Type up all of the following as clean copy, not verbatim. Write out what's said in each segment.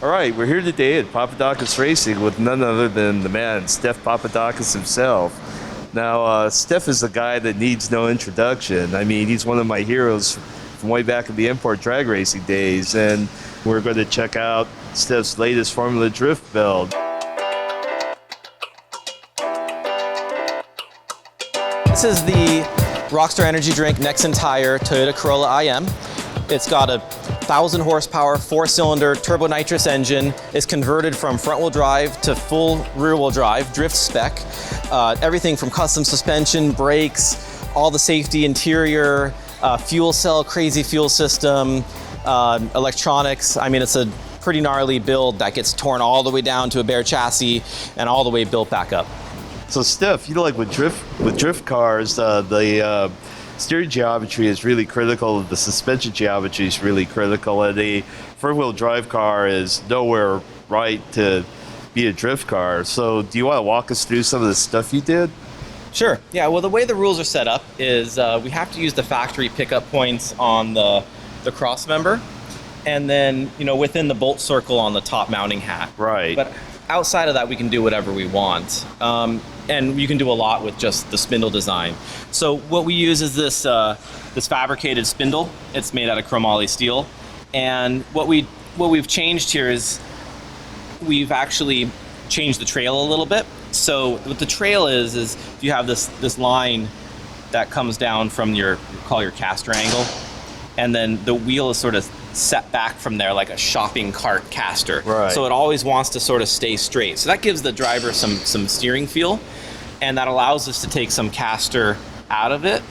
All right, we're here today at Papadakis Racing with none other than the man, Steph Papadakis himself. Now, Steph is a guy that needs no introduction. I mean, he's one of my heroes from way back in the import drag racing days, and we're going to check out Steph's latest Formula Drift build. This is the Rockstar Energy Drink Nexen Tire Toyota Corolla IM. It's got a 1,000 horsepower, 4-cylinder turbo nitrous engine. It's converted from front-wheel drive to full rear-wheel drive, drift spec. Everything from custom suspension, brakes, all the safety interior, fuel cell, crazy fuel system, electronics. I mean, it's a pretty gnarly build that gets torn all the way down to a bare chassis and all the way built back up. So Steph, you know, like with drift cars, the steering geometry is really critical. The suspension geometry is really critical, and a four-wheel drive car is nowhere right to be a drift car. So do you want to walk us through some of the stuff you did? Sure. Yeah. Well, the way the rules are set up is we have to use the factory pickup points on the crossmember, and then within the bolt circle on the top mounting hat. Right. But outside of that, we can do whatever we want. And you can do a lot with just the spindle design. So what we use is this fabricated spindle. It's made out of chromoly steel. And what we've changed here is we've actually changed the trail a little bit. So what the trail is you have this line that comes down from your caster angle, and then the wheel is sort of set back from there like a shopping cart caster. Right. So it always wants to sort of stay straight. So that gives the driver some steering feel, and that allows us to take some caster out of it.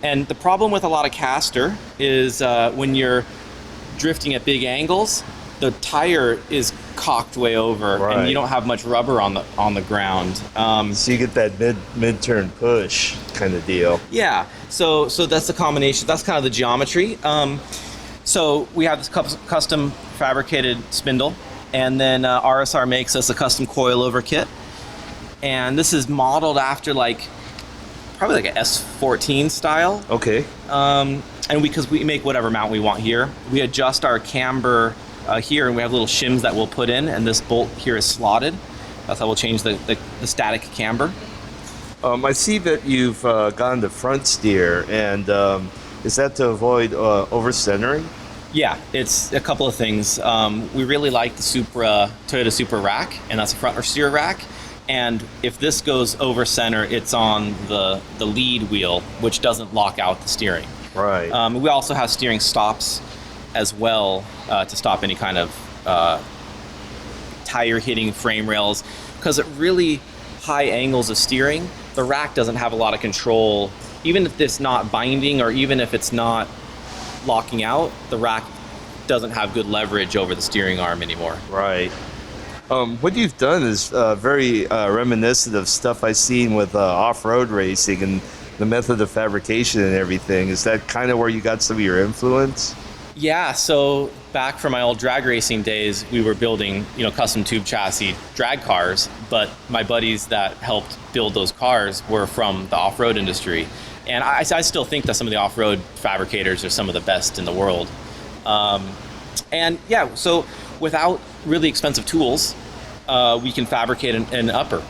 And the problem with a lot of caster is when you're drifting at big angles, the tire is cocked way over, right, and you don't have much rubber on the ground. So you get that mid-turn push kind of deal. Yeah. So that's the combination. That's kind of the geometry. So we have this custom fabricated spindle, and then RSR makes us a custom coilover kit. And this is modeled after probably like an S14 style. Okay. And because we make whatever mount we want here, we adjust our camber here, and we have little shims that we'll put in, and this bolt here is slotted. That's how we'll change the static camber. I see that you've gone to front steer, and is that to avoid over-centering? Yeah, it's a couple of things. We really like the Toyota Supra rack, and that's a front steer rack. And if this goes over center, it's on the lead wheel, which doesn't lock out the steering. Right. We also have steering stops as well to stop any kind of tire hitting frame rails, because at really high angles of steering, the rack doesn't have a lot of control. Even if it's not binding, or even if it's not locking out, the rack doesn't have good leverage over the steering arm anymore. Right. What you've done is very reminiscent of stuff I've seen with off-road racing and the method of fabrication and everything. Is that kind of where you got some of your influence? Yeah, so back from my old drag racing days, we were building, custom tube chassis drag cars, but my buddies that helped build those cars were from the off-road industry. And I still think that some of the off-road fabricators are some of the best in the world. And yeah, so without really expensive tools, we can fabricate an upper.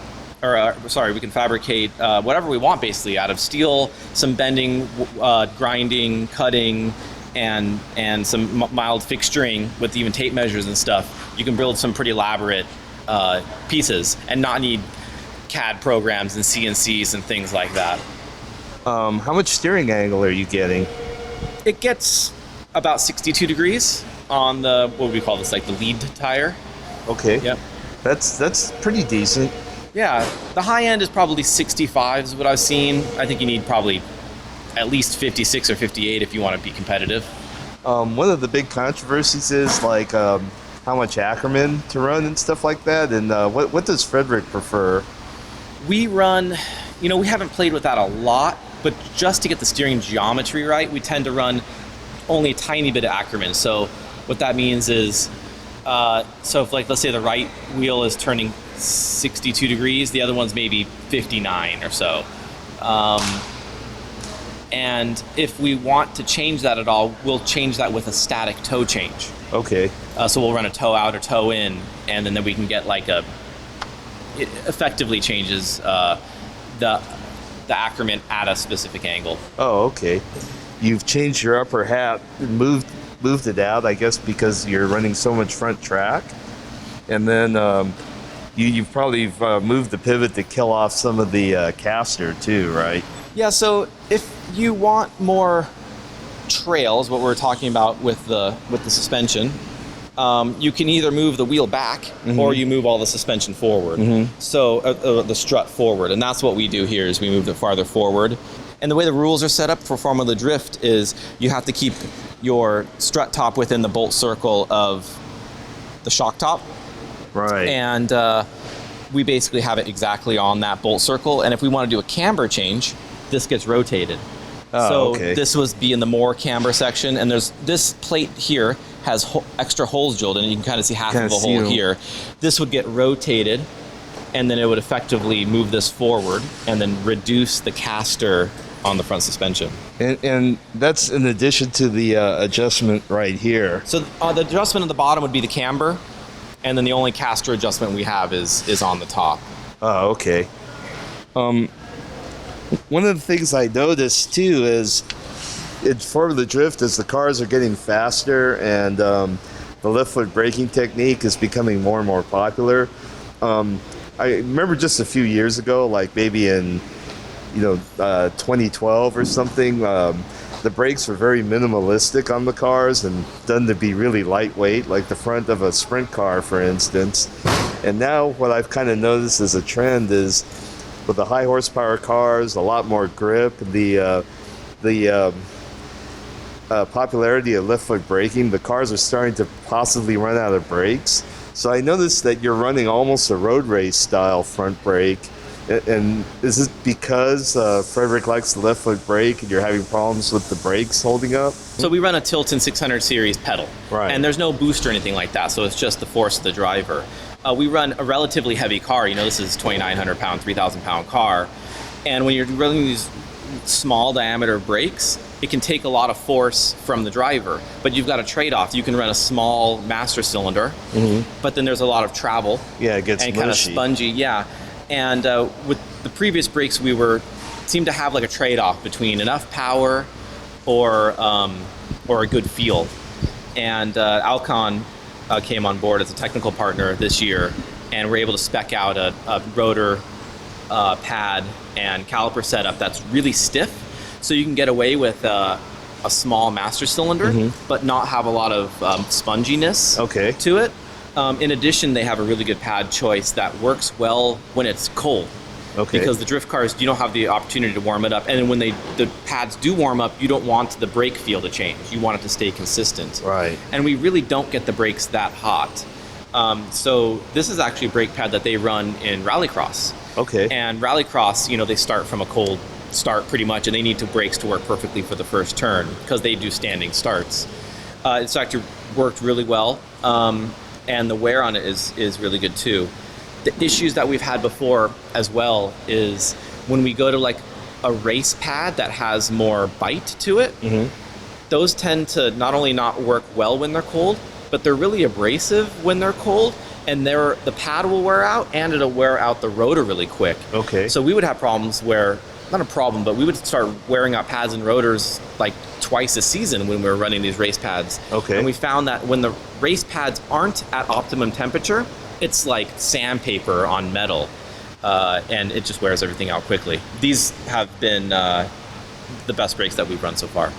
We can fabricate whatever we want basically out of steel, some bending, grinding, cutting, and some mild fixturing with even tape measures and stuff. You can build some pretty elaborate pieces and not need CAD programs and CNCs and things like that. How much steering angle are you getting? It gets about 62 degrees on the, what we call this, like the lead tire. Okay. Yep. That's pretty decent. Yeah, the high end is probably 65 is what I've seen. I think you need probably at least 56 or 58 if you want to be competitive. One of the big controversies is how much Ackerman to run and stuff like that. And what does Fredric prefer? We run, we haven't played with that a lot, but just to get the steering geometry right, we tend to run only a tiny bit of Ackerman. So what that means is, so if let's say the right wheel is turning 62 degrees, the other one's maybe 59 or so. And if we want to change that at all, we'll change that with a static toe change. Okay. So we'll run a toe out or toe in, and then we can get it effectively changes the accrement at a specific angle. Oh, okay. You've changed your upper hat, moved it out, I guess, because you're running so much front track, and then you've probably moved the pivot to kill off some of the caster too, right? Yeah. So if you want more trails, what we're talking about with the suspension, you can either move the wheel back or you move all the suspension forward. So the strut forward, and that's what we do here is we move it farther forward. And the way the rules are set up for Formula Drift is you have to keep your strut top within the bolt circle of the shock top. Right. And we basically have it exactly on that bolt circle. And if we want to do a camber change, this gets rotated. So this would be in the more camber section, and there's this plate here has extra holes drilled in it. You can kind of see half of a hole here. This would get rotated, and then it would effectively move this forward and then reduce the caster on the front suspension. And that's in addition to the adjustment right here. So the adjustment at the bottom would be the camber, and then the only caster adjustment we have is on the top. Oh, okay. One of the things I noticed too is in Formula Drift, as the cars are getting faster and the left foot braking technique is becoming more and more popular. I remember just a few years ago, like maybe in 2012 or something, the brakes were very minimalistic on the cars and done to be really lightweight, like the front of a sprint car, for instance. And now what I've kind of noticed as a trend is with the high horsepower cars, a lot more grip, the popularity of left foot braking, the cars are starting to possibly run out of brakes. So I noticed that you're running almost a road race style front brake. And is it because Fredric likes the left foot brake and you're having problems with the brakes holding up? So we run a Tilton 600 series pedal. Right. And there's no boost or anything like that, so it's just the force of the driver. We run a relatively heavy car. This is 2,900 pound, 3,000 pound car. And when you're running these small diameter brakes, it can take a lot of force from the driver, but you've got a trade-off. You can run a small master cylinder, but then there's a lot of travel. Yeah, it gets and mushy. Kind of spongy, yeah. And with the previous brakes, we seemed to have like a trade-off between enough power or a good feel. And Alcon came on board as a technical partner this year, and we're able to spec out a rotor pad and caliper setup that's really stiff, so you can get away with a small master cylinder, but not have a lot of sponginess to it. In addition, they have a really good pad choice that works well when it's cold. Because the drift cars, you don't have the opportunity to warm it up. And when the pads do warm up, you don't want the brake feel to change. You want it to stay consistent. Right. And we really don't get the brakes that hot. So this is actually a brake pad that they run in rallycross. And rallycross, they start from a cold start pretty much, and they need brakes to work perfectly for the first turn because they do standing starts. It's actually worked really well. And the wear on it is really good too. The issues that we've had before as well is when we go to like a race pad that has more bite to it, those tend to not only not work well when they're cold, but they're really abrasive when they're cold, and the pad will wear out and it'll wear out the rotor really quick. So we would have problems where, not a problem, but we would start wearing out pads and rotors like twice a season when we were running these race pads. And we found that when the race pads aren't at optimum temperature, it's like sandpaper on metal, and it just wears everything out quickly. These have been the best brakes that we've run so far.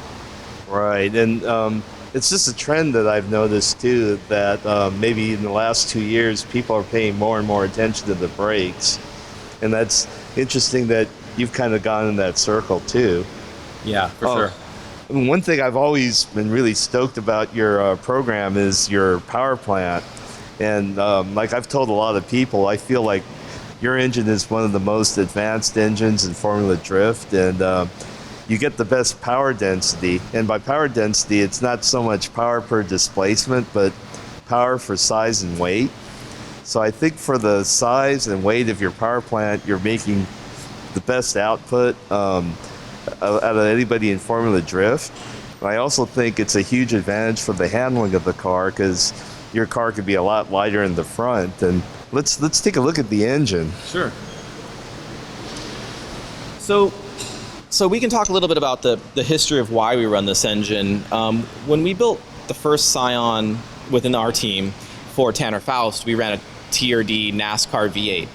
Right, and it's just a trend that I've noticed too, that maybe in the last 2 years, people are paying more and more attention to the brakes. And that's interesting that you've kind of gone in that circle too. Yeah, for sure. I mean, one thing I've always been really stoked about your program is your power plant. And like I've told a lot of people, I feel like your engine is one of the most advanced engines in Formula Drift, and you get the best power density. And by power density, it's not so much power per displacement, but power for size and weight. So I think for the size and weight of your power plant, you're making the best output. out of anybody in Formula Drift. I also think it's a huge advantage for the handling of the car because your car could be a lot lighter in the front. And let's take a look at the engine. Sure. So we can talk a little bit about the history of why we run this engine. When we built the first Scion within our team for Tanner Faust, we ran a TRD NASCAR V8.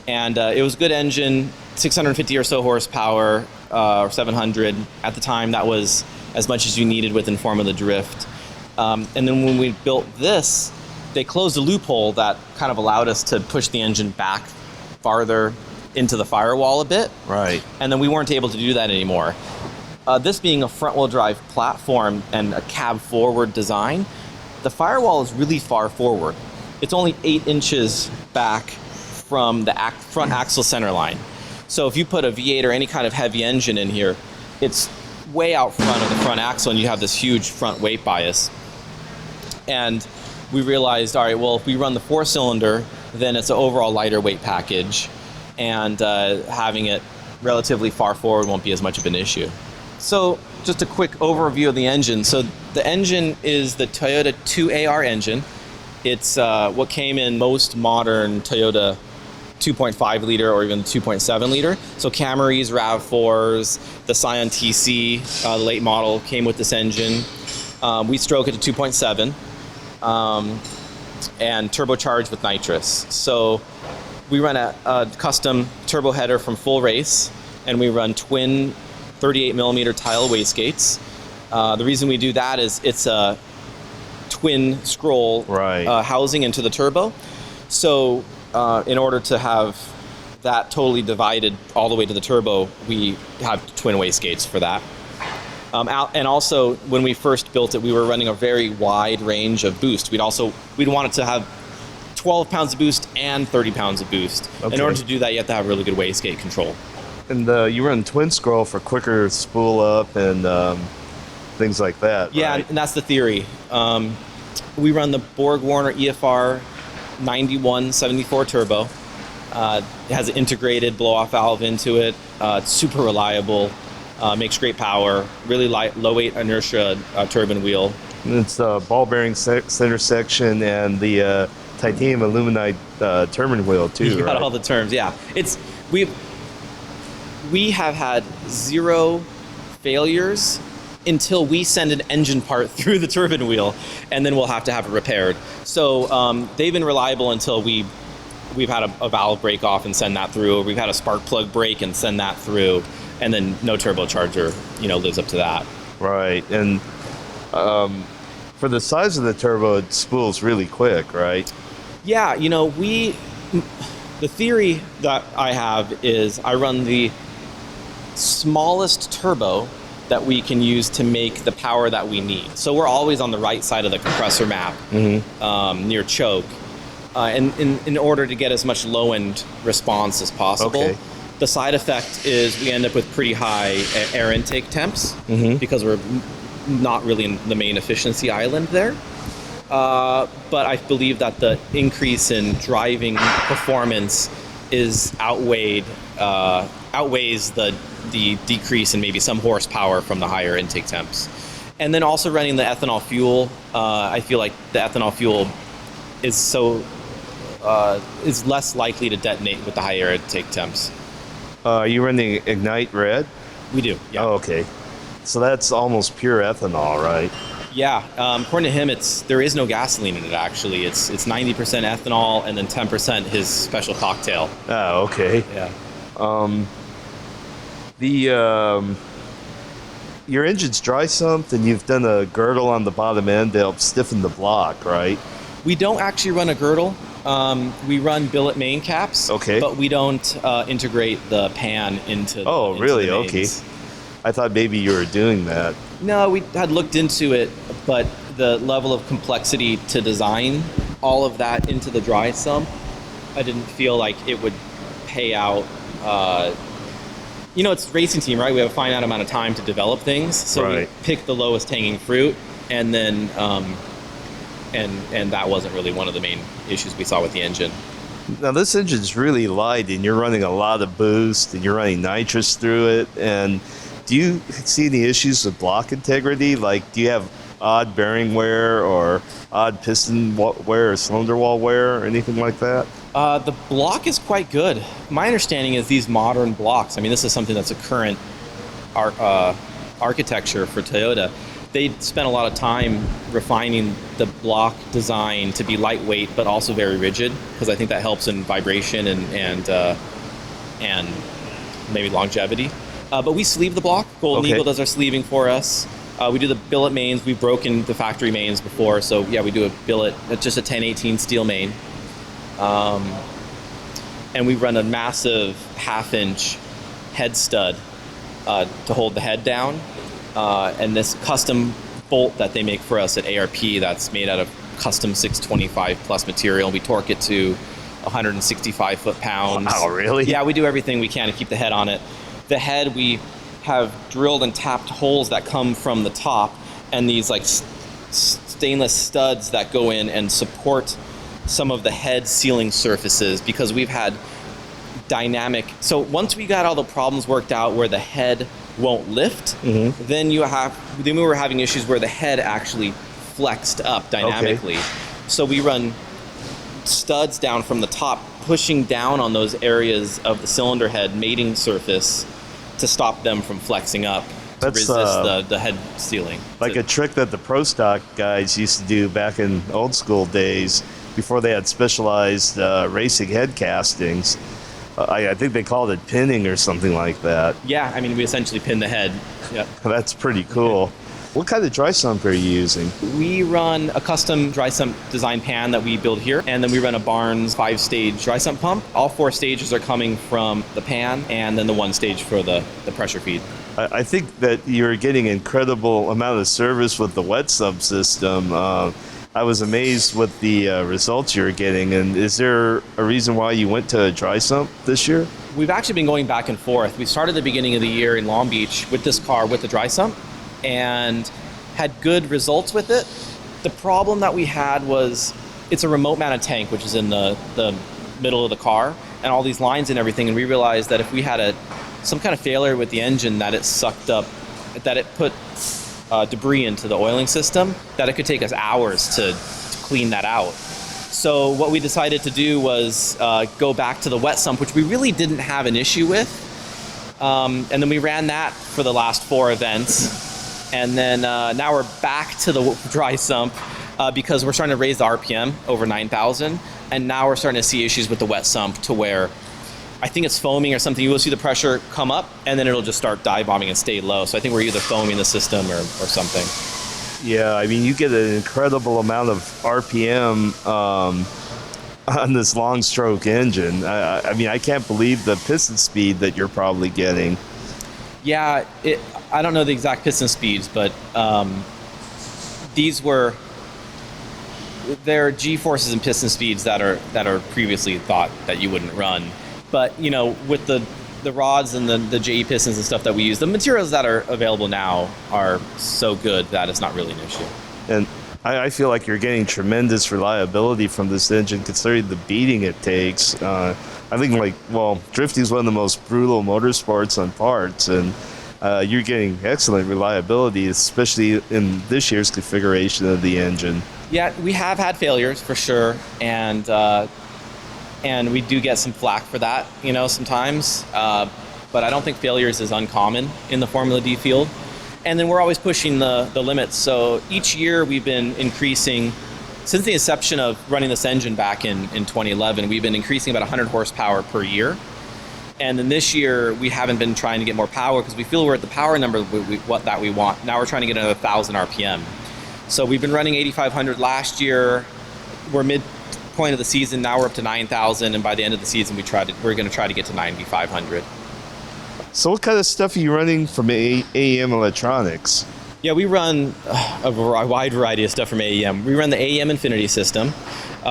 And it was a good engine, 650 or so horsepower, or 700. At the time, that was as much as you needed within Formula Drift. And then when we built this, they closed a loophole that kind of allowed us to push the engine back farther into the firewall a bit. Right. And then we weren't able to do that anymore. This being a front-wheel drive platform and a cab forward design, the firewall is really far forward. It's only 8 inches back from the front axle center line. So if you put a V8 or any kind of heavy engine in here, it's way out front of the front axle and you have this huge front weight bias. And we realized, all right, well, if we run the 4-cylinder, then it's an overall lighter weight package, and having it relatively far forward won't be as much of an issue. So just a quick overview of the engine. So the engine is the Toyota 2AR engine. It's what came in most modern Toyota 2.5 liter or even 2.7 liter. So Camaris, RAV4s, the Scion TC, the late model, came with this engine. We stroke it to 2.7 and turbocharged with nitrous. So we run a custom turbo header from Full Race, and we run twin 38 millimeter tile wastegates. The reason we do that is it's a twin scroll housing into the turbo. So in order to have that totally divided all the way to the turbo, we have twin wastegates for that. And also, when we first built it, we were running a very wide range of boost. We'd want it to have 12 pounds of boost and 30 pounds of boost. Okay. In order to do that, you have to have really good wastegate control. And you run twin scroll for quicker spool up and things like that. Yeah, right? And that's the theory. We run the borgwarner EFR 9174 turbo. It has an integrated blow-off valve into it. It's super reliable. Makes great power. Really light, low-weight inertia turbine wheel. And it's ball bearing center section and the titanium aluminite turbine wheel too. You got right? all the terms, yeah. We have had 0 failures until we send an engine part through the turbine wheel, and then we'll have to have it repaired. So they've been reliable until we've had a valve break off and send that through, or we've had a spark plug break and send that through, and then no turbocharger, lives up to that. Right, and for the size of the turbo, it spools really quick, right? Yeah, the theory that I have is I run the smallest turbo that we can use to make the power that we need. So we're always on the right side of the compressor map, near choke, and in order to get as much low-end response as possible. Okay. The side effect is we end up with pretty high air intake temps because we're not really in the main efficiency island there. But I believe that the increase in driving performance outweighs the decrease in maybe some horsepower from the higher intake temps. And then also running the ethanol fuel, I feel like the ethanol fuel is less likely to detonate with the higher intake temps. Are you running Ignite Red? We do, yeah. Oh, okay. So that's almost pure ethanol, right? Yeah, according to him, there is no gasoline in it. Actually, it's 90% ethanol and then 10% his special cocktail. Oh, okay. Yeah. Your engine's dry sumped, and you've done a girdle on the bottom end to help stiffen the block, right? We don't actually run a girdle. We run billet main caps. Okay. But we don't integrate the pan into. Oh, really? Okay. I thought maybe you were doing that. No, we had looked into it, but the level of complexity to design all of that into the dry sump, I didn't feel like it would pay out. It's racing team, right? We have a finite amount of time to develop things, so we pick the lowest hanging fruit, and then and that wasn't really one of the main issues we saw with the engine. Now this engine's really light, and you're running a lot of boost, and you're running nitrous through it, and Do you see any issues with block integrity? Like, do you have odd bearing wear or odd piston wear or cylinder wall wear or anything like that? The block is quite good. My understanding is these modern blocks, I mean, this is something that's a current architecture for Toyota. They spent a lot of time refining the block design to be lightweight but also very rigid, because I think that helps in vibration and maybe longevity. But we sleeve the block. Golden Eagle does our sleeving for us. We do the billet mains. We've broken the factory mains before, so yeah, we do a billet, just a 1018 steel main. And we run a massive half-inch head stud to hold the head down. And this custom bolt that they make for us at ARP that's made out of custom 625 plus material. We torque it to 165 foot-pounds. Wow, really? Yeah, we do everything we can to keep the head on it. The head, we have drilled and tapped holes that come from the top, and these like stainless studs that go in and support some of the head sealing surfaces, because we've had dynamic. So once we got all the problems worked out where the head won't lift, then we were having issues where the head actually flexed up dynamically. So we run studs down from the top, pushing down on those areas of the cylinder head mating surface to stop them from flexing up, to resist the head sealing. Like a trick that the Pro Stock guys used to do back in old school days before they had specialized racing head castings. I think they called it pinning or something like that. Yeah, I mean, we essentially pin the head. Yep. That's pretty cool. What kind of dry sump are you using? We run a custom dry sump design pan that we build here, and then we run a Barnes 5-stage dry sump pump. All 4 stages are coming from the pan, and then the 1 stage for the pressure feed. I think that you're getting incredible amount of service with the wet sump system. I was amazed with the results you're getting. And is there a reason why you went to a dry sump this year? We've actually been going back and forth. We started the beginning of the year in Long Beach with this car with the dry sump and had good results with it. The problem that we had was it's a remote mounted tank, which is in the middle of the car, and all these lines and everything. And we realized that if we had some kind of failure with the engine, that it sucked up, that it put debris into the oiling system, that it could take us hours to clean that out. So what we decided to do was go back to the wet sump, which we really didn't have an issue with. And then we ran that for the last 4 events. And then now we're back to the dry sump because we're starting to raise the RPM over 9,000. And now we're starting to see issues with the wet sump to where I think it's foaming or something. You will see the pressure come up and then it'll just start dive bombing and stay low. So I think we're either foaming the system or something. Yeah, I mean, you get an incredible amount of RPM on this long stroke engine. I mean, I can't believe the piston speed that you're probably getting. Yeah, I don't know the exact piston speeds, but there are G-forces and piston speeds that are previously thought that you wouldn't run. But, you know, with the rods and the JE pistons and stuff that we use, the materials that are available now are so good that it's not really an issue. And I feel like you're getting tremendous reliability from this engine considering the beating it takes. I think, drifting is one of the most brutal motorsports on parts, and you're getting excellent reliability, especially in this year's configuration of the engine. Yeah, we have had failures for sure, and we do get some flack for that, you know, sometimes. But I don't think failures is uncommon in the Formula D field. And then we're always pushing the limits. So each year we've been increasing, since the inception of running this engine back in 2011, we've been increasing about 100 horsepower per year. And then this year we haven't been trying to get more power because we feel we're at the power number that we want. Now we're trying to get another 1,000 RPM. So we've been running 8,500 last year. We're midpoint of the season. Now we're up to 9,000, and by the end of the season we're going to try to get to 9,500. So what kind of stuff are you running from AEM Electronics? Yeah, we run a wide variety of stuff from AEM. We run the AEM Infinity system.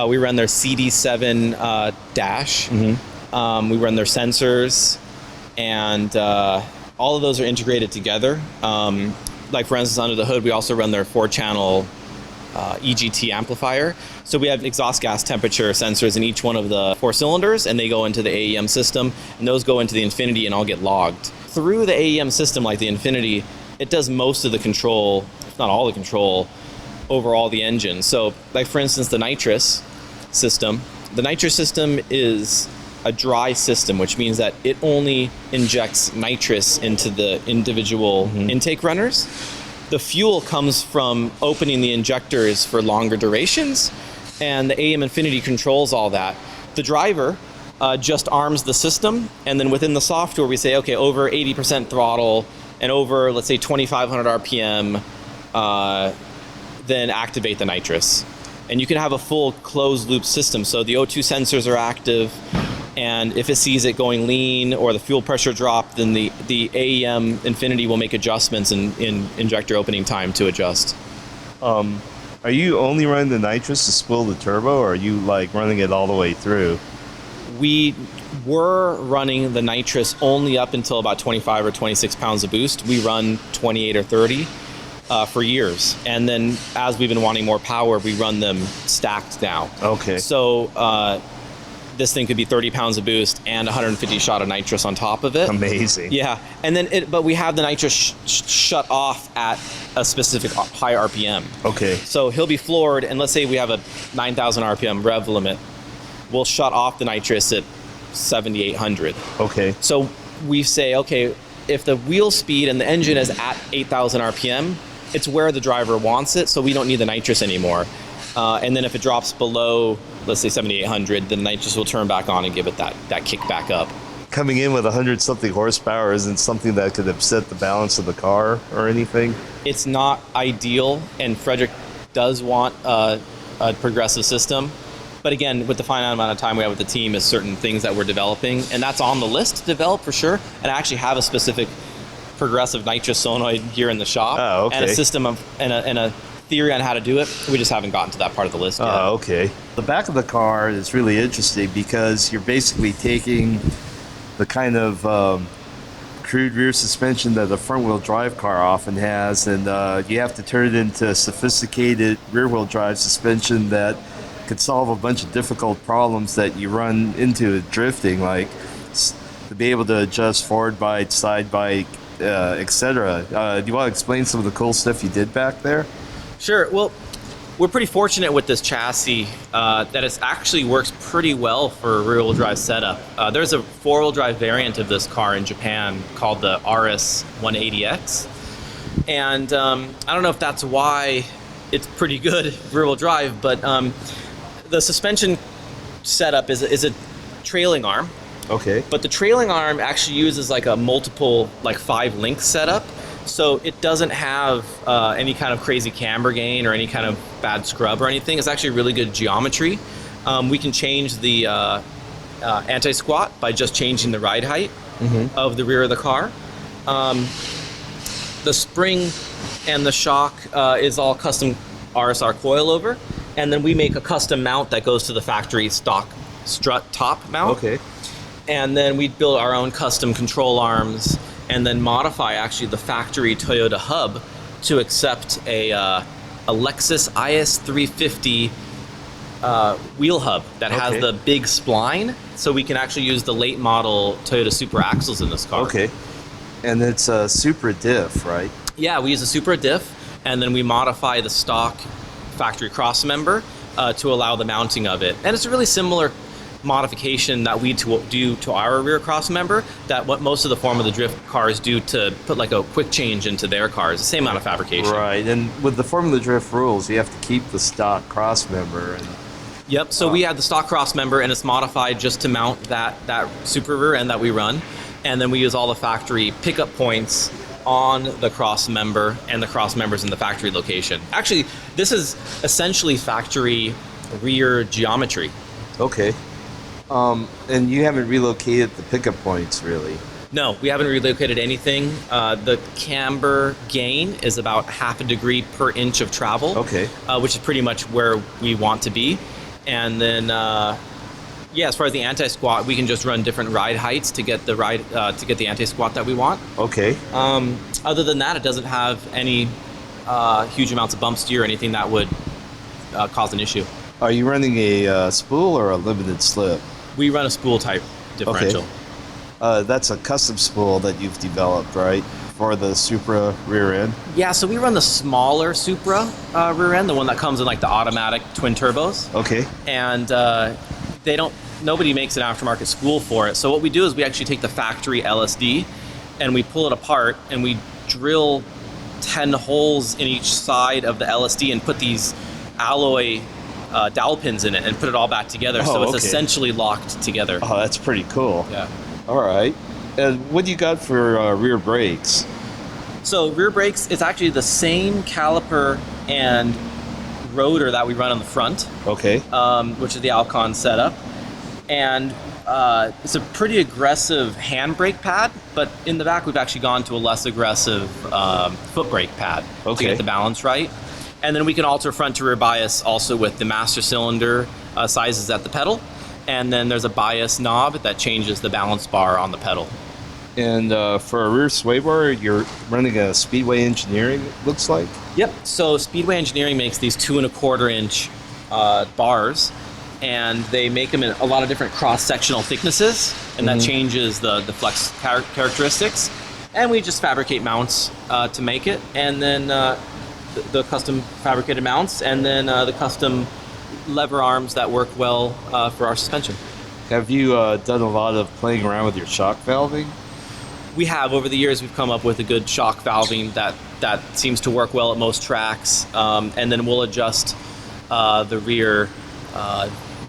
We run their CD7 dash. Mm-hmm. We run their sensors, and all of those are integrated together. Like for instance, under the hood, we also run their 4-channel EGT amplifier. So we have exhaust gas temperature sensors in each one of the 4 cylinders, and they go into the AEM system, and those go into the Infinity and all get logged. Through the AEM system, like the Infinity, it does most of the control, if not all the control, over all the engines. So like for instance, the nitrous system is a dry system, which means that it only injects nitrous into the individual intake runners. The fuel comes from opening the injectors for longer durations, and the AM Infinity controls all that. The driver just arms the system, and then within the software we say, okay, over 80% throttle and over, let's say, 2,500 RPM, then activate the nitrous. And you can have a full closed loop system. So the O2 sensors are active, and if it sees it going lean or the fuel pressure drop, then the AEM Infinity will make adjustments in injector opening time to adjust. Are you only running the nitrous to spool the turbo, or are you like running it all the way through? We were running the nitrous only up until about 25 or 26 pounds of boost. We run 28 or 30 for years. And then as we've been wanting more power, we run them stacked now. Okay. So this thing could be 30 pounds of boost and 150 shot of nitrous on top of it. Amazing. Yeah. And then but we have the nitrous shut off at a specific high RPM. Okay. So he'll be floored, and let's say we have a 9,000 RPM rev limit. We'll shut off the nitrous at 7,800. Okay. So we say, okay, if the wheel speed and the engine is at 8,000 RPM, it's where the driver wants it, so we don't need the nitrous anymore. And then if it drops below, let's say 7,800, the nitrous will turn back on and give it that kick back up. Coming in with 100-something horsepower isn't something that could upset the balance of the car or anything? It's not ideal, and Fredric does want a progressive system. But again, with the finite amount of time we have with the team is certain things that we're developing, and that's on the list to develop for sure. And I actually have a specific progressive nitrous solenoid here in the shop. Oh, okay. And a system and a theory on how to do it. We just haven't gotten to that part of the list yet. Oh, okay. The back of the car is really interesting because you're basically taking the kind of crude rear suspension that a front-wheel drive car often has, and you have to turn it into sophisticated rear-wheel drive suspension that could solve a bunch of difficult problems that you run into drifting, like to be able to adjust forward bike, side bike, etc. Do you want to explain some of the cool stuff you did back there? Sure. Well, we're pretty fortunate with this chassis that it actually works pretty well for a rear-wheel drive setup. There's a four-wheel drive variant of this car in Japan called the RS 180X. And I don't know if that's why it's pretty good rear-wheel drive, but the suspension setup is a trailing arm. Okay. But the trailing arm actually uses like a multiple, like 5-link setup. So it doesn't have any kind of crazy camber gain or any kind of bad scrub or anything. It's actually really good geometry. We can change the anti-squat by just changing the ride height of the rear of the car. The spring and the shock is all custom RSR coilover. And then we make a custom mount that goes to the factory stock strut top mount. Okay. And then we build our own custom control arms and then modify actually the factory Toyota hub to accept a Lexus IS350 wheel hub that has the big spline, so we can actually use the late model Toyota Supra axles in this car. Okay. And it's a Supra diff, right? Yeah, we use a Supra diff, and then we modify the stock factory crossmember to allow the mounting of it. And it's a really similar modification that we do to our rear crossmember that what most of the Formula Drift cars do to put like a quick change into their cars. The same amount of fabrication. Right, and with the Formula Drift rules, you have to keep the stock crossmember. And yep, so we have the stock crossmember, and it's modified just to mount that super rear end that we run. And then we use all the factory pickup points on the cross member and the cross members in the factory location. Actually, this is essentially factory rear geometry. Okay. And you haven't relocated the pickup points, really? No, we haven't relocated anything. The camber gain is about 0.5 degree per inch of travel. Okay. Which is pretty much where we want to be. And then, as far as the anti-squat, we can just run different ride heights to get the the anti-squat that we want. Okay. Other than that, it doesn't have any huge amounts of bump steer or anything that would cause an issue. Are you running a spool or a limited slip? We run a spool type differential. Okay. That's a custom spool that you've developed, right, for the Supra rear end? Yeah, so we run the smaller Supra rear end, the one that comes in like the automatic twin turbos. Okay. And nobody makes an aftermarket spool for it. So what we do is we actually take the factory LSD and we pull it apart and we drill 10 holes in each side of the LSD and put these alloy dowel pins in it and put it all back together. So it's essentially locked together. Oh, that's pretty cool. Yeah. All right. And what do you got for rear brakes? So rear brakes, it's actually the same caliper and rotor that we run on the front. Okay. Which is the Alcon setup. And it's a pretty aggressive handbrake pad, but in the back we've actually gone to a less aggressive foot brake pad to get the balance right. And then we can alter front to rear bias also with the master cylinder sizes at the pedal. And then there's a bias knob that changes the balance bar on the pedal. And for a rear sway bar, you're running a Speedway Engineering, it looks like? Yep. So Speedway Engineering makes these 2¼ inch bars, and they make them in a lot of different cross-sectional thicknesses, and that changes the flex characteristics. And we just fabricate mounts to make it, and then the custom fabricated mounts, and then the custom lever arms that work well for our suspension. Have you done a lot of playing around with your shock valving? We have. Over the years, we've come up with a good shock valving that seems to work well at most tracks, and then we'll adjust the rear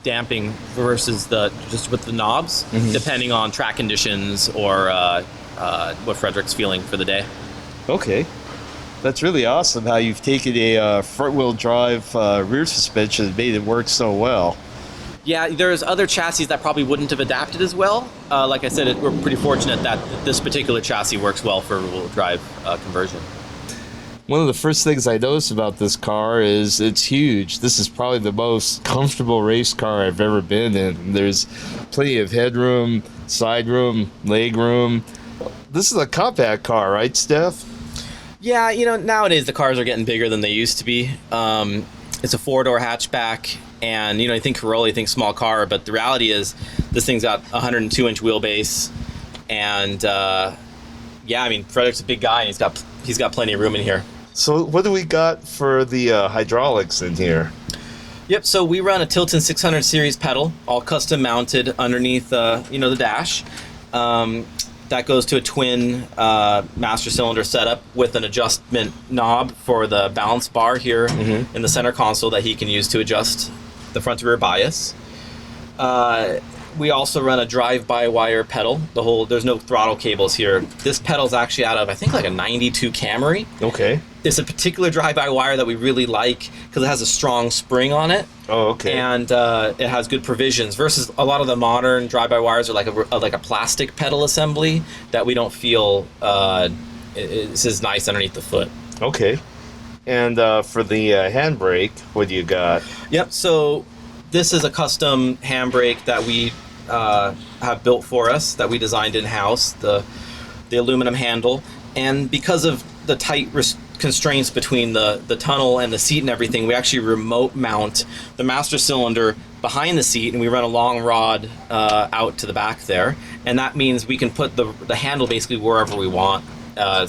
damping versus just with the knobs, depending on track conditions or what Fredric's feeling for the day. Okay. That's really awesome how you've taken a front-wheel drive rear suspension and made it work so well. Yeah, there's other chassis that probably wouldn't have adapted as well. Like I said, we're pretty fortunate that this particular chassis works well for rear-wheel drive conversion. One of the first things I noticed about this car is it's huge. This is probably the most comfortable race car I've ever been in. There's plenty of headroom, side room, leg room. This is a compact car, right, Steph? Yeah, nowadays the cars are getting bigger than they used to be. It's a 4-door hatchback, and you think Corolla, you think small car, but the reality is this thing's got 102-inch wheelbase, and Fredric's a big guy, and he's got plenty of room in here. So what do we got for the hydraulics in here? Yep, so we run a Tilton 600 series pedal, all custom mounted underneath the dash. That goes to a twin master cylinder setup with an adjustment knob for the balance bar here in the center console that he can use to adjust the front to rear bias. We also run a drive-by-wire pedal. There's no throttle cables here. This pedal's actually out of, I think, like a 92 Camry. Okay. It's a particular drive-by-wire that we really like because it has a strong spring on it. Oh, okay. And it has good provisions versus a lot of the modern drive-by-wires are like a plastic pedal assembly that we don't feel is as nice underneath the foot. Okay. And for the handbrake, what do you got? Yep. So this is a custom handbrake that we have built for us, that we designed in-house, the aluminum handle. And because of the tight constraints between the tunnel and the seat and everything, we actually remote mount the master cylinder behind the seat, and we run a long rod out to the back there. And that means we can put the handle basically wherever we want.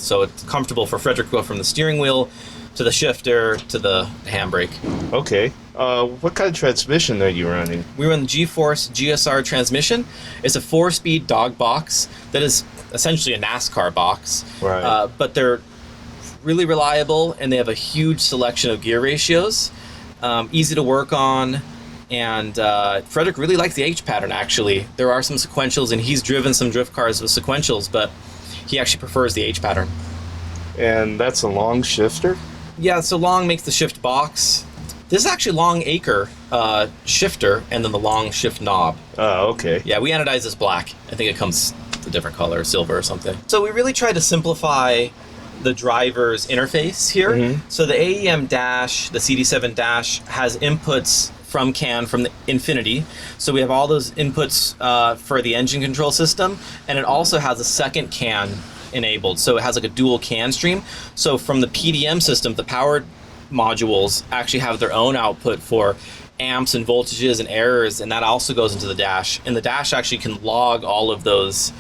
So it's comfortable for Fredric to go from the steering wheel to the shifter to the handbrake. Okay. What kind of transmission are you running? We run the G-Force GSR transmission. It's a 4-speed dog box that is essentially a NASCAR box. Right. But they're really reliable, and they have a huge selection of gear ratios. Easy to work on. And Fredric really likes the H pattern, actually. There are some sequentials, and he's driven some drift cars with sequentials, but he actually prefers the H pattern. And that's a long shifter? Yeah, so long makes the shift box. This is actually long acre shifter, and then the long shift knob. Oh, okay. Yeah, we anodize this black. I think it comes a different color, silver or something. So we really try to simplify the driver's interface here. So the AEM dash, the CD7 dash, has inputs from CAN, from the Infinity. So we have all those inputs for the engine control system, and it also has a second CAN enabled. So it has like a dual CAN stream. So from the PDM system, the power modules actually have their own output for amps and voltages and errors, and that also goes into the dash. And the dash actually can log all of those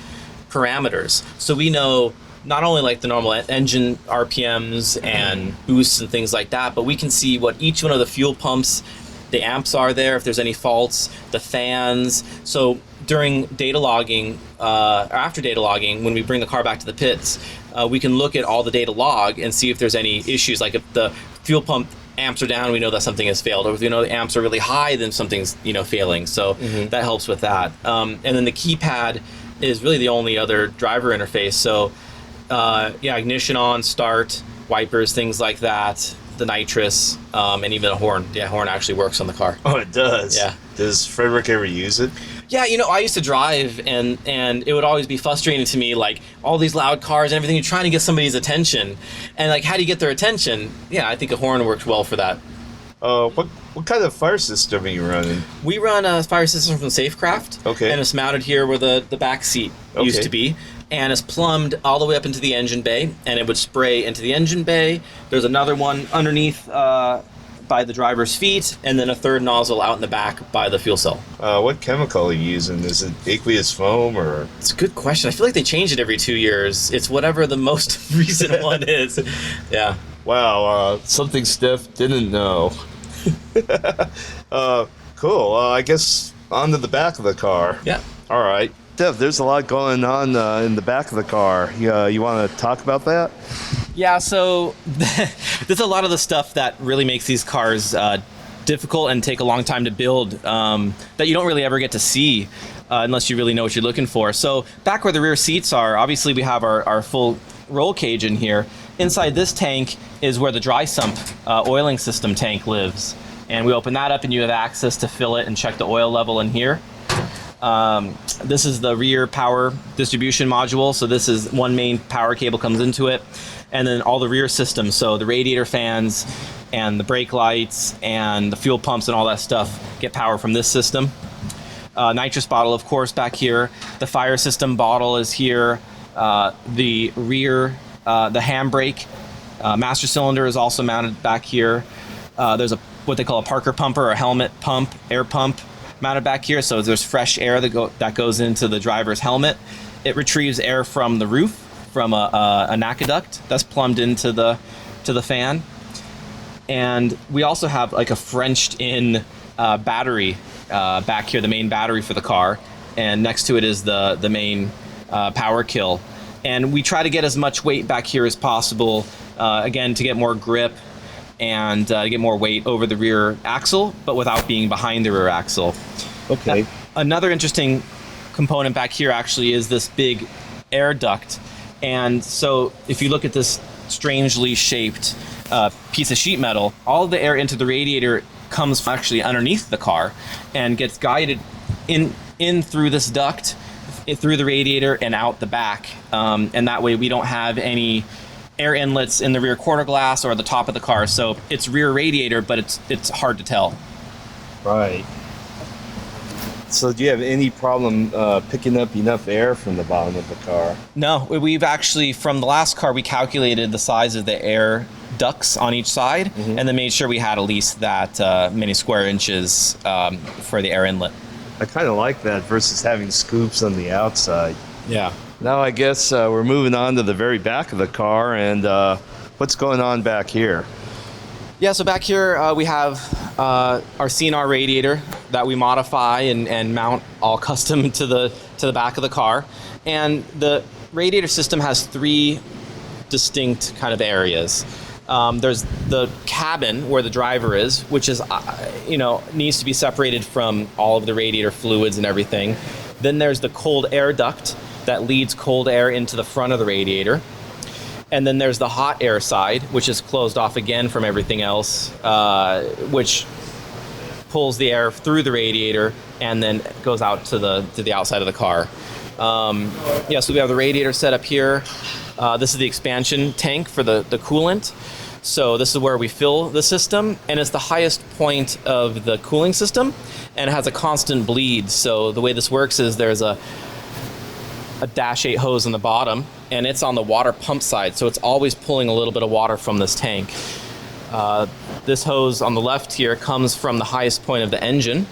parameters. So we know not only like the normal engine RPMs and boosts and things like that, but we can see what each one of the fuel pumps, the amps are there, if there's any faults, the fans. So during data logging, or after data logging, when we bring the car back to the pits, we can look at all the data log and see if there's any issues. Like if the fuel pump amps are down, we know that something has failed. Or if we know the amps are really high, then something's failing. So that helps with that. And then the keypad is really the only other driver interface. So ignition on, start, wipers, things like that, the nitrous, and even a horn. Yeah, horn actually works on the car. Oh, it does? Yeah. Does Fredric ever use it? Yeah, I used to drive, and it would always be frustrating to me, like, all these loud cars and everything. You're trying to get somebody's attention. And, like, how do you get their attention? Yeah, I think a horn works well for that. What kind of fire system are you running? We run a fire system from Safecraft. Okay. And it's mounted here where the back seat used to be. And it's plumbed all the way up into the engine bay, and it would spray into the engine bay. There's another one underneath by the driver's feet, and then a third nozzle out in the back by the fuel cell. What chemical are you using? Is it aqueous foam or? It's a good question. I feel like they change it every 2 years. It's whatever the most recent one is. Yeah. Wow, something Steph didn't know. Cool. I guess on to the back of the car. Yeah. All right. Steph, there's a lot going on in the back of the car. You want to talk about that? Yeah, so there's a lot of the stuff that really makes these cars difficult and take a long time to build that you don't really ever get to see unless you really know what you're looking for. So back where the rear seats are, obviously we have our full roll cage in here. Inside this tank is where the dry sump oiling system tank lives. And we open that up and you have access to fill it and check the oil level in here. This is the rear power distribution module. So this is one main power cable comes into it. And then all the rear systems, so the radiator fans and the brake lights and the fuel pumps and all that stuff get power from this system. Nitrous bottle, of course, back here. The fire system bottle is here. The rear, the handbrake master cylinder is also mounted back here. There's what they call a Parker pumper or helmet pump, air pump mounted back here. So there's fresh air that goes into the driver's helmet. It retrieves air from the roof, from a NACA duct that's plumbed into the fan. And we also have like a Frenched in battery back here, the main battery for the car. And next to it is the main power kill. And we try to get as much weight back here as possible, again, to get more grip and to get more weight over the rear axle, but without being behind the rear axle. Okay. Now, another interesting component back here actually is this big air duct. And so if you look at this strangely shaped piece of sheet metal, all of the air into the radiator comes actually underneath the car and gets guided in through this duct, through the radiator and out the back. And that way we don't have any air inlets in the rear quarter glass or the top of the car. So it's rear radiator, but it's hard to tell. Right. So do you have any problem picking up enough air from the bottom of the car? No, we've actually, from the last car, we calculated the size of the air ducts on each side, and then made sure we had at least that many square inches for the air inlet. I kind of like that versus having scoops on the outside. Yeah. Now I guess we're moving on to the very back of the car, and what's going on back here? Yeah, so back here we have our CNR radiator that we modify and mount all custom to the back of the car. And the radiator system has three distinct kind of areas. There's the cabin where the driver is, which is, needs to be separated from all of the radiator fluids and everything. Then there's the cold air duct that leads cold air into the front of the radiator. And then there's the hot air side, which is closed off again from everything else, which pulls the air through the radiator and then goes out to the outside of the car. So we have the radiator set up here. This is the expansion tank for the coolant. So this is where we fill the system, and it's the highest point of the cooling system, and it has a constant bleed. So the way this works is there's a Dash 8 hose on the bottom, and it's on the water pump side, so it's always pulling a little bit of water from this tank. This hose on the left here comes from the highest point of the engine.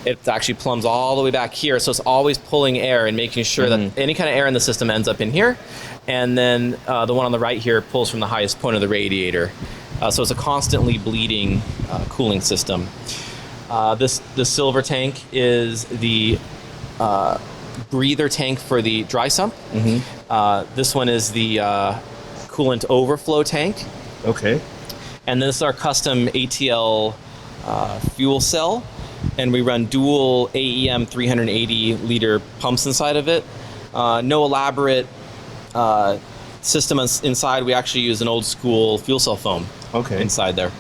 It actually plumbs all the way back here, so it's always pulling air and making sure that any kind of air in the system ends up in here. And then the one on the right here pulls from the highest point of the radiator. So it's a constantly bleeding cooling system. This silver tank is the breather tank for the dry sump. This one is the coolant overflow tank. Okay. And this is our custom ATL fuel cell. And we run dual AEM 380 liter pumps inside of it. No elaborate system inside. We actually use an old school fuel cell foam inside there.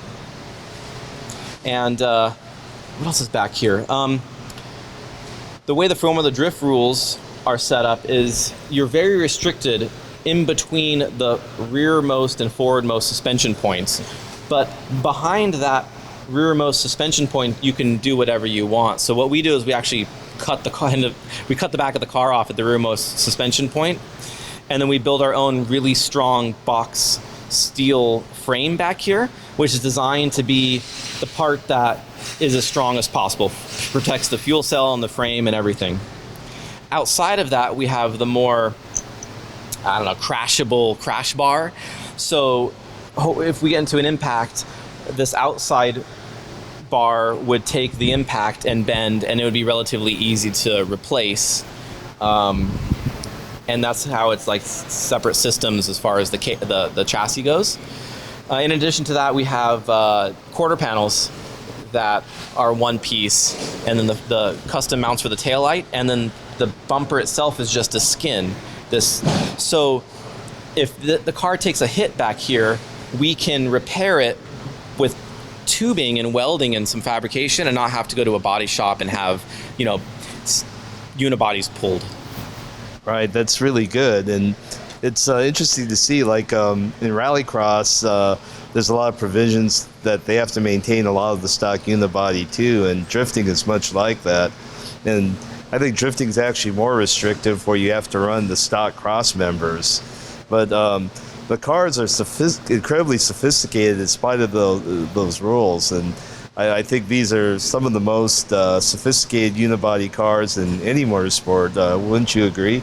And what else is back here? The way the Formula Drift rules are set up is you're very restricted in between the rearmost and forwardmost suspension points. But behind that rearmost suspension point, you can do whatever you want. So what we do is we actually cut the back of the car off at the rearmost suspension point, and then we build our own really strong box steel frame back here, which is designed to be the part that is as strong as possible, protects the fuel cell and the frame and everything. Outside of that, we have the more, crashable crash bar. So if we get into an impact, this outside bar would take the impact and bend, and it would be relatively easy to replace. And that's how it's like separate systems as far as the chassis goes. In addition to that, we have quarter panels that are one piece, and then the custom mounts for the taillight, and then the bumper itself is just a skin. So if the car takes a hit back here, we can repair it with tubing and welding and some fabrication, and not have to go to a body shop and have unibodies pulled. Right, that's really good, and it's interesting to see. Like in rallycross, there's a lot of provisions that they have to maintain a lot of the stock unibody too, and drifting is much like that. And I think drifting is actually more restrictive, where you have to run the stock cross members. But the cars are incredibly sophisticated in spite of those rules, and I think these are some of the most sophisticated unibody cars in any motorsport. Wouldn't you agree?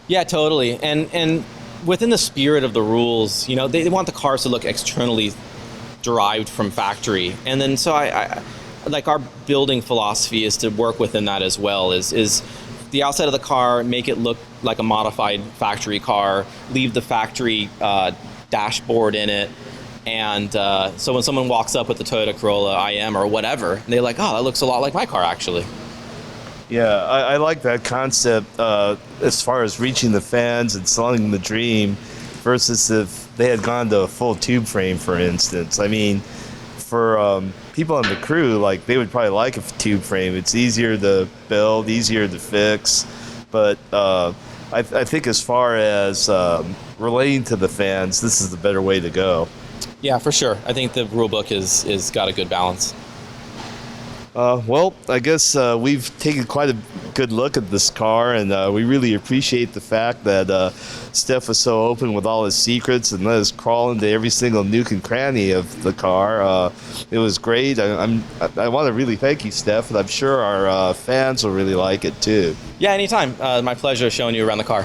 Yeah, totally. And within the spirit of the rules, they want the cars to look externally derived from factory. And then so I like our building philosophy is to work within that as well. Is the outside of the car, make it look like a modified factory car, leave the factory dashboard in it. And so when someone walks up with the Toyota Corolla IM or whatever, they're like, oh, that looks a lot like my car, actually. Yeah, I like that concept as far as reaching the fans and selling the dream versus if they had gone to a full tube frame, for instance. I mean, for people on the crew, like, they would probably like a tube frame. It's easier to build, easier to fix. But I think as far as relating to the fans, this is the better way to go. Yeah, for sure. I think the rule book is got a good balance. Well, I guess we've taken quite a good look at this car, and we really appreciate the fact that Steph was so open with all his secrets and let us crawl into every single nook and cranny of the car. It was great. I want to really thank you, Steph, and I'm sure our fans will really like it too. Yeah, anytime. My pleasure showing you around the car.